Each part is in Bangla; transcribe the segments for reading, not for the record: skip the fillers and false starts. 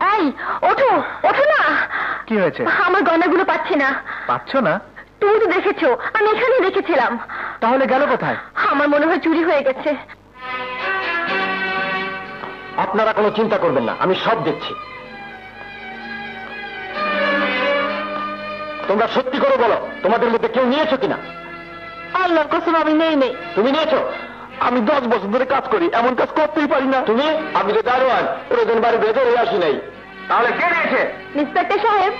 এই ওঠো ওঠো না। কি হয়েছে? আমার গয়নাগুলো পাচ্ছি না। পাচ্ছ না? তুমি তো দেখেছো, আমি এখানে রেখেছিলাম। তাহলে গেল কোথায়? আমার মনে হয় চুরি হয়ে গেছে। আপনারা কোনো চিন্তা করবেন না, আমি সব দেখছি। তোমরা সত্যি করে বলো, তোমাদের মধ্যে কেউ নিয়েছো কিনা? আল্লাহর কসম আমি নেই। তুমি নিয়েছো? আমি 10 বছর ধরে কাজ করি, এমন কাজ করতেই পারি না। তুমি? আমি তো দারোয়ান, রোজন বাড়ি ভেতরে আসি নাই। তাহলে কে নিয়েছে? ইন্সপেক্টর সাহেব,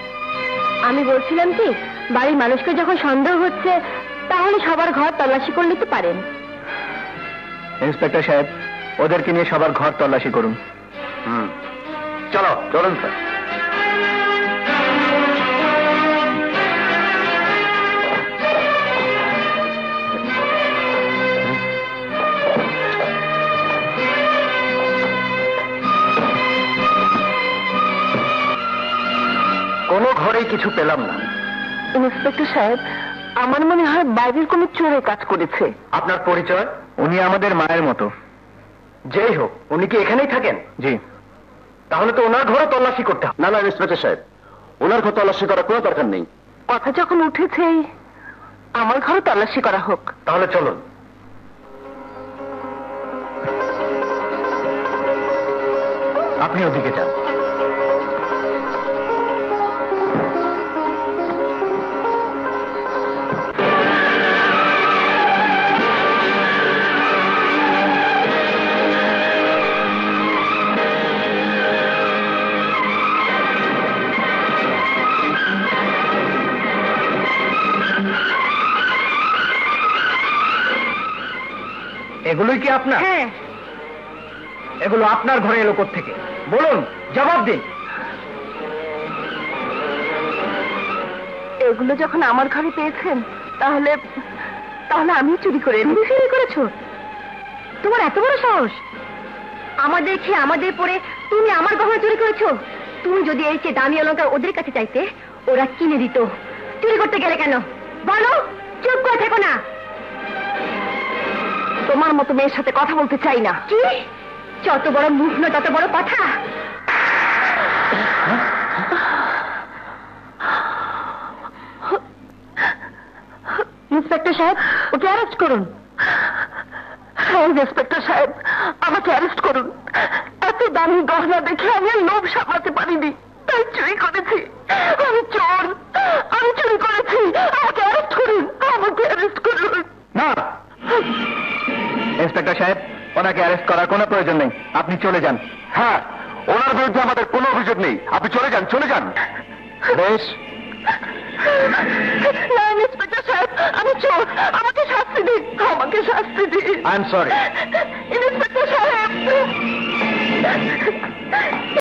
আমি বলছিলাম কি, বাড়ির মানুষকে যখন সন্দেহ হচ্ছে, তাহলে সবার ঘর তল্লাশি করে নিতে পারেন। ইন্সপেক্টর সাহেব, ওদেরকে নিয়ে সবার ঘর তল্লাশি করুন। চলো চলুন স্যার। কোনো ঘরেই কিছু পেলাম না। ইন্সপেক্টর সাহেব, আমার মনে হয় বাইরের কোনো চোরে কাজ করেছে। আপনার পরিচয়? উনি আমাদের মায়ের মতো। যেই হোক, উনি কি এখানেই থাকেন? জি। তাহলে তো ওনার ঘরে তল্লাশি করতে হবে। না না ইন্সপেক্টর সাহেব, ওনার ঘর তল্লাশি করার কোনো দরকার নেই। কথা যখন উঠেছেই, আমার ঘরে তল্লাশি করা হোক। তাহলে চলুন। আপনি ওদিকে যান। এগুলোই কি আপনার? হ্যাঁ। এগুলো আপনার ঘরে এলো কোত্থেকে? বলুন, জবাব দিন। এগুলো যখন আমার ঘরে পেয়েছেন, তাহলে আমি চুরি করে এনেছি। চুরি করেছো? তোমার এত বড় সাহস! আমাদের খেয়ে আমাদের পরে তুমি আমার গহনা চুরি করেছো? তুমি যদি এই চেয়ে দামি অলংকার ওদের কাছে চাইতে, ওরা কিনে দিত। চুরি করতে গেলে কেন বলো? চুপ করে থেকো না। তোমার মতো মেয়ের সাথে কথা বলতে চাই না। কি? যত বড় মুখ না তত বড় কথা। ইন্সপেক্টর সাহেব, ওকে অ্যারেস্ট করুন। হ্যাঁ ইন্সপেক্টর সাহেব, আমাকে অ্যারেস্ট করুন। এত দামি গহনা দেখে আমি আর লোভ সামলাতে পারিনি, তাই চুরি করেছি। আমি চোর, আমি চুরি করেছি। আমাকে অ্যারেস্ট করুন, আমাকে অ্যারেস্ট করুন। না ইন্সপেক্টর সাহেব, ওনাকে অ্যারেস্ট করার কোনো প্রয়োজন নেই। আপনি চলে যান। হ্যাঁ, ওনার বিরুদ্ধে আমাদের কোনো অভিযোগ নেই। আপনি চলে যান, চলে যান। বেশ। না ইন্সপেক্টর সাহেব, আমি চোর। আমাকে শাস্তি দিন, আমাকে শাস্তি দিন। I am sorry. ইন্সপেক্টর সাহেব।